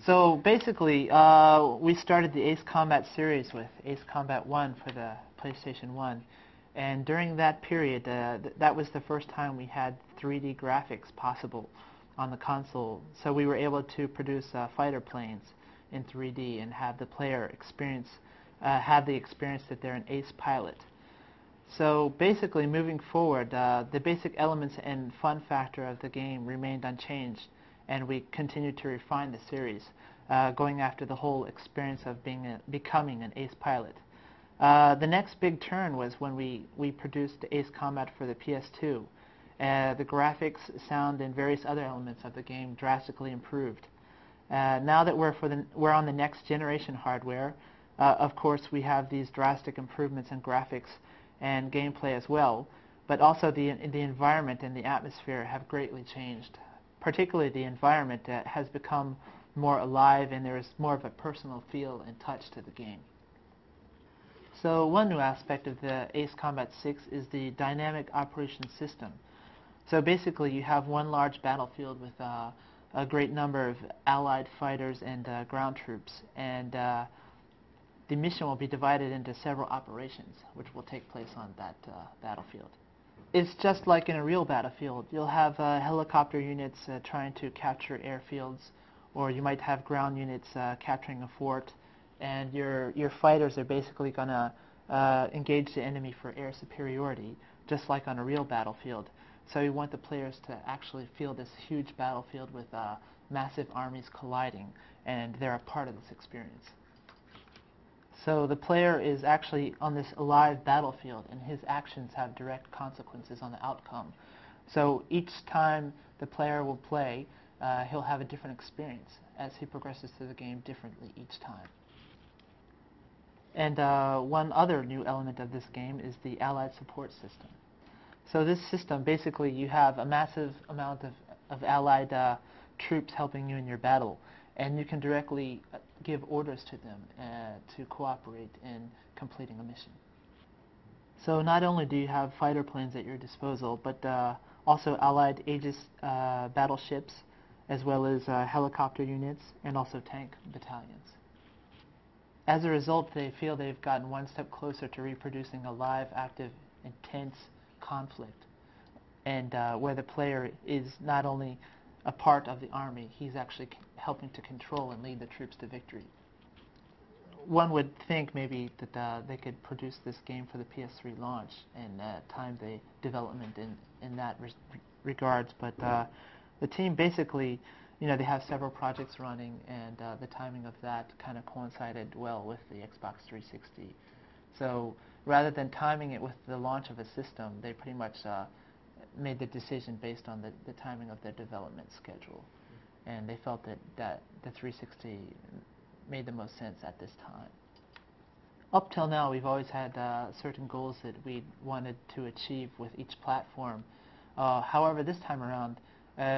So basically, we started the Ace Combat series with Ace Combat 1 for the PlayStation 1. And during that period, that was the first time we had 3D graphics possible on the console. So we were able to produce fighter planes in 3D and have the player have the experience that they're an ace pilot. So basically, moving forward, the basic elements and fun factor of the game remained unchanged, and we continued to refine the series, going after the whole experience of becoming an ace pilot. The next big turn was when we produced Ace Combat for the PS2. The graphics, sound, and various other elements of the game drastically improved. Now that we're on the next generation hardware, of course we have these drastic improvements in graphics and gameplay as well, but also the environment and the atmosphere have greatly changed. Particularly the environment has become more alive, and there is more of a personal feel and touch to the game. So one new aspect of the Ace Combat 6 is the dynamic operation system. So basically you have one large battlefield with a great number of allied fighters and ground troops, and the mission will be divided into several operations which will take place on that battlefield. It's just like in a real battlefield. You'll have helicopter units trying to capture airfields, or you might have ground units capturing a fort, and your fighters are basically going to engage the enemy for air superiority, just like on a real battlefield. So you want the players to actually feel this huge battlefield with massive armies colliding, and they're a part of this experience. So the player is actually on this alive battlefield, and his actions have direct consequences on the outcome. So each time the player will play, he'll have a different experience as he progresses through the game differently each time. And one other new element of this game is the Allied support system. So this system, basically you have a massive amount of Allied troops helping you in your battle, and you can directly give orders to them to cooperate in completing a mission. So not only do you have fighter planes at your disposal, but also Allied Aegis battleships, as well as helicopter units, and also tank battalions. As a result, they feel they've gotten one step closer to reproducing a live, active, intense conflict, and where the player is not only a part of the army, he's actually helping to control and lead the troops to victory. One would think maybe that they could produce this game for the PS3 launch and time the development in that regards, but the team basically, they have several projects running, and the timing of that kind of coincided well with the Xbox 360. So rather than timing it with the launch of a system, they pretty much made the decision based on the timing of their development schedule. And they felt that the 360 made the most sense at this time. Up till now, we've always had certain goals that we wanted to achieve with each platform. However, this time around,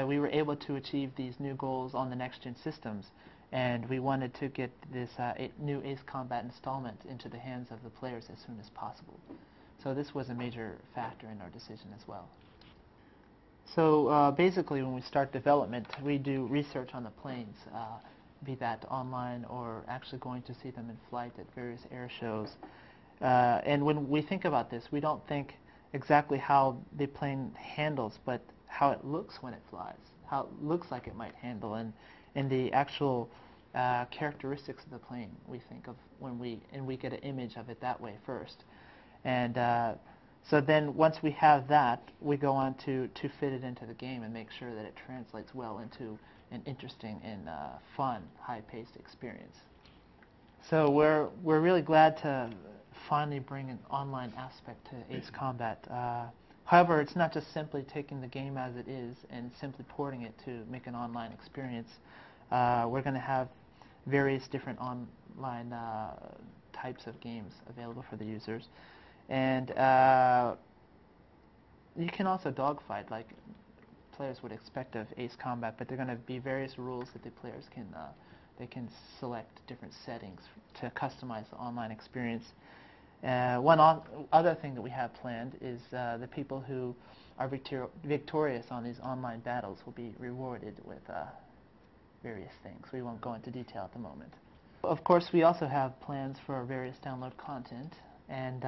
we were able to achieve these new goals on the next-gen systems, and we wanted to get this new Ace Combat installment into the hands of the players as soon as possible. So this was a major factor in our decision as well. So basically, when we start development, we do research on the planes, be that online or actually going to see them in flight at various air shows. And when we think about this, we don't think exactly how the plane handles, but how it looks when it flies, how it looks like it might handle, and the actual characteristics of the plane we think of when we get an image of it that way first. And so then once we have that, we go on to fit it into the game and make sure that it translates well into an interesting and fun, high-paced experience. So we're really glad to finally bring an online aspect to Ace Combat. However, it's not just simply taking the game as it is and simply porting it to make an online experience. We're going to have various different online types of games available for the users. And you can also dogfight like players would expect of Ace Combat, but there are going to be various rules that the players can select different settings to customize the online experience. One other thing that we have planned is the people who are victorious on these online battles will be rewarded with various things. We won't go into detail at the moment. Of course, we also have plans for various download content, and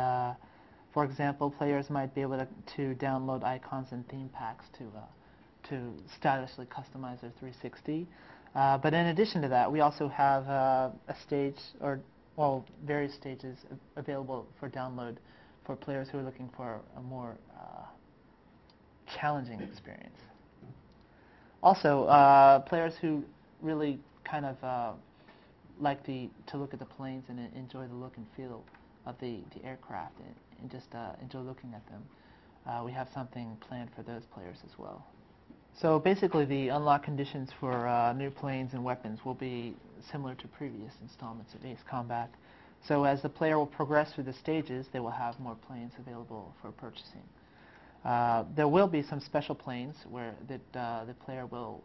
for example, players might be able to download icons and theme packs to stylishly customize their 360. But in addition to that, we also have a stage, or well, various stages available for download for players who are looking for a more challenging experience. Also, players who really kind of like to look at the planes and enjoy the look and feel of the aircraft and just enjoy looking at them. We have something planned for those players as well. So basically the unlock conditions for new planes and weapons will be similar to previous installments of Ace Combat. So as the player will progress through the stages, they will have more planes available for purchasing. There will be some special planes where the player will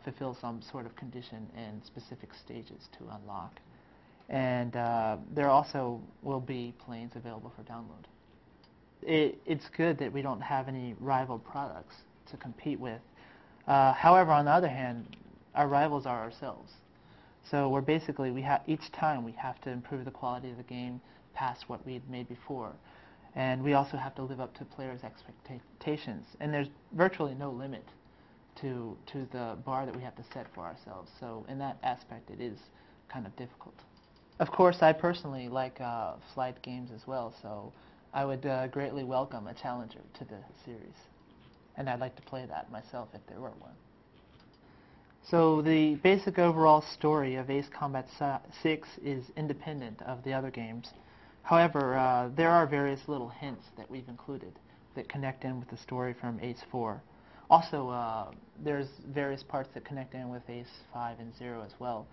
fulfill some sort of condition in specific stages to unlock. And there also will be planes available for download. It's good that we don't have any rival products to compete with. However, on the other hand, our rivals are ourselves. So we're basically, each time we have to improve the quality of the game past what we had made before. And we also have to live up to players' expectations. And there's virtually no limit to the bar that we have to set for ourselves. So in that aspect, it is kind of difficult. Of course, I personally like flight games as well, so I would greatly welcome a challenger to the series. And I'd like to play that myself if there were one. So the basic overall story of Ace Combat 6 is independent of the other games. However, there are various little hints that we've included that connect in with the story from Ace 4. Also, there's various parts that connect in with Ace 5 and 0 as well.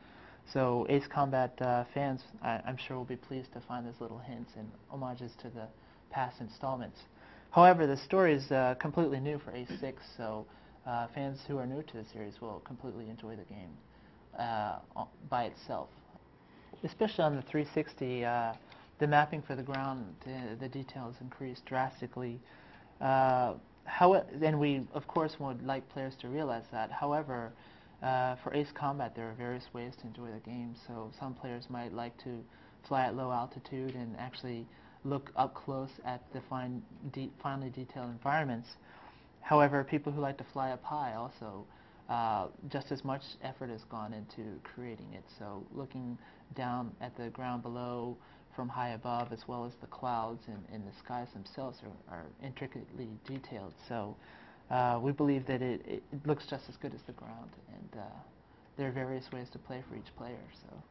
So Ace Combat fans, I'm sure, will be pleased to find those little hints and homages to the past installments. However, the story is completely new for Ace 6, so fans who are new to the series will completely enjoy the game by itself. Especially on the 360, the mapping for the ground, the details increased drastically. And we, of course, would like players to realize that. However, for Ace Combat, there are various ways to enjoy the game. So some players might like to fly at low altitude and actually look up close at the finely detailed environments. However, people who like to fly up high also, just as much effort has gone into creating it. So looking down at the ground below from high above, as well as the clouds and the skies themselves are intricately detailed. So we believe that it looks just as good as the ground, and there are various ways to play for each player. So,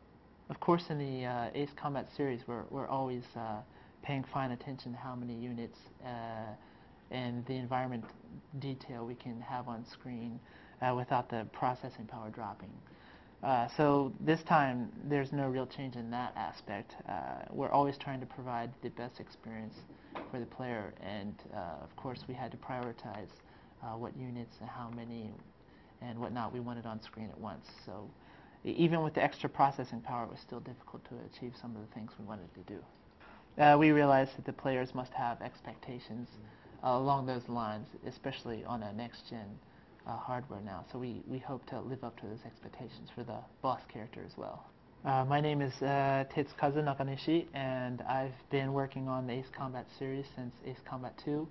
of course, in the Ace Combat series, we're always paying fine attention to how many units and the environment detail we can have on screen without the processing power dropping. So this time, there's no real change in that aspect. We're always trying to provide the best experience for the player, and of course, we had to prioritize what units and how many and whatnot we wanted on screen at once. So even with the extra processing power, it was still difficult to achieve some of the things we wanted to do. We realized that the players must have expectations along those lines, especially on a next-gen hardware now. So we hope to live up to those expectations for the boss character as well. My name is Tetsukazu Nakanishi, and I've been working on the Ace Combat series since Ace Combat 2,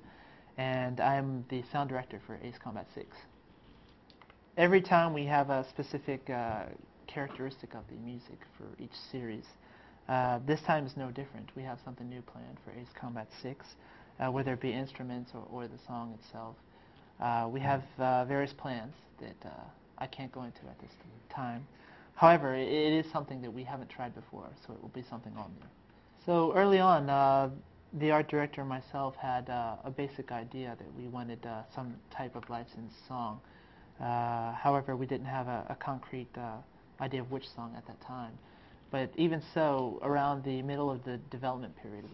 and I'm the sound director for Ace Combat 6. Every time we have a specific characteristic of the music for each series. This time is no different. We have something new planned for Ace Combat 6, whether it be instruments or the song itself. We have various plans that I can't go into at this time. However, it is something that we haven't tried before, so it will be something all new. So early on, the art director and myself had a basic idea that we wanted some type of licensed song. However, we didn't have a concrete idea of which song at that time. But even so, around the middle of the development period,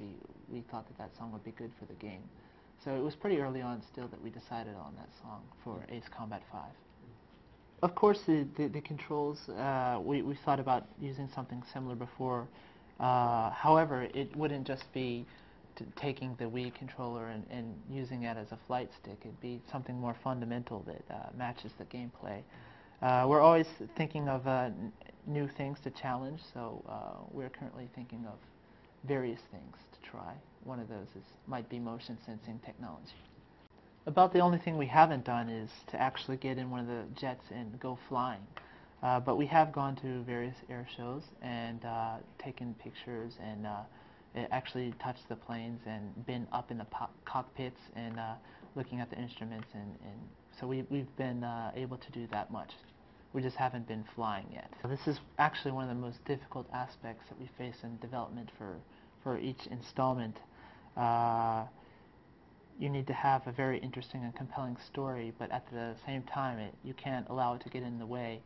we thought that song would be good for the game. So it was pretty early on still that we decided on that song for Ace Combat 5. Of course, the controls, we thought about using something similar before. However, it wouldn't just be taking the Wii controller and using it as a flight stick. It'd be something more fundamental that matches the gameplay. We're always thinking of new things to challenge, so we're currently thinking of various things to try. One of those might be motion sensing technology. About the only thing we haven't done is to actually get in one of the jets and go flying. But we have gone to various air shows and taken pictures and actually touched the planes and been up in the cockpits and looking at the instruments. And so we've been able to do that much. We just haven't been flying yet. This is actually one of the most difficult aspects that we face in development for each installment. You need to have a very interesting and compelling story, but at the same time, you can't allow it to get in the way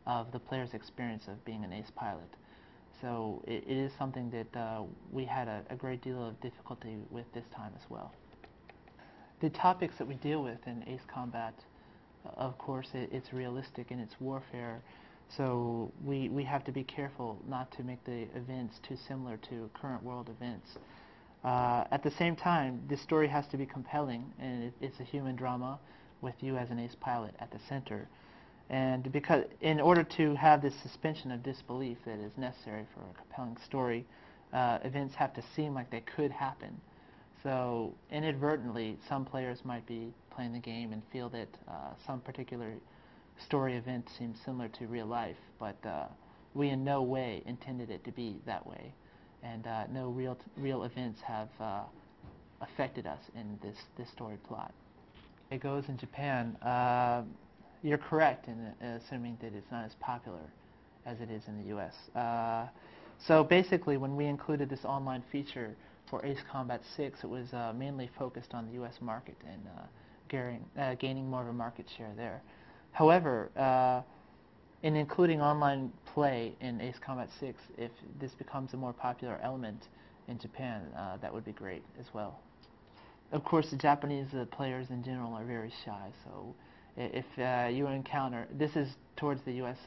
of the player's experience of being an ace pilot. So it is something that we had a great deal of difficulty with this time as well. The topics that we deal with in Ace Combat, of course, it's realistic and it's warfare, so we have to be careful not to make the events too similar to current world events. At the same time, the story has to be compelling, and it's a human drama with you as an ace pilot at the center. And because in order to have this suspension of disbelief that is necessary for a compelling story, events have to seem like they could happen. So inadvertently, some players might be playing the game and feel that some particular story event seems similar to real life, but we in no way intended it to be that way. And no real events have affected us in this story plot. It goes in Japan. You're correct in assuming that it's not as popular as it is in the U.S. So basically, when we included this online feature for Ace Combat 6, it was mainly focused on the U.S. market and gaining more of a market share there. However, in including online play in Ace Combat 6, if this becomes a more popular element in Japan, that would be great as well. Of course, the Japanese players in general are very shy, so if you encounter, this is towards the U.S.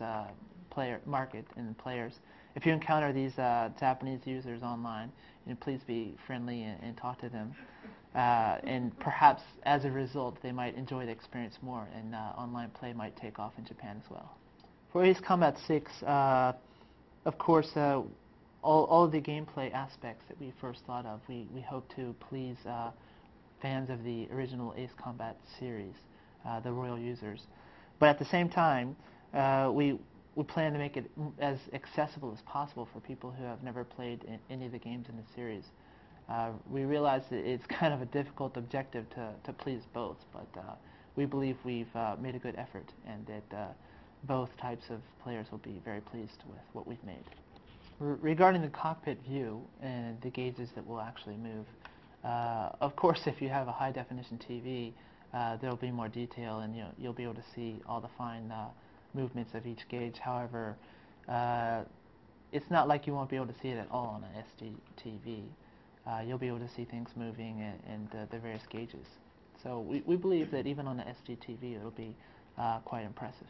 player market and players, if you encounter these Japanese users online, please be friendly and talk to them. And perhaps as a result, they might enjoy the experience more, and online play might take off in Japan as well. For Ace Combat 6, of course, all of the gameplay aspects that we first thought of, we hope to please fans of the original Ace Combat series, the Royal users. But at the same time, we plan to make it as accessible as possible for people who have never played any of the games in the series. We realize that it's kind of a difficult objective to please both, but we believe we've made a good effort, and that both types of players will be very pleased with what we've made. Regarding the cockpit view and the gauges that will actually move, of course, if you have a high-definition TV, there will be more detail, and you'll be able to see all the fine movements of each gauge. However, it's not like you won't be able to see it at all on an SD TV. You'll be able to see things moving and the various gauges. So we believe that even on the SD TV, it'll be quite impressive.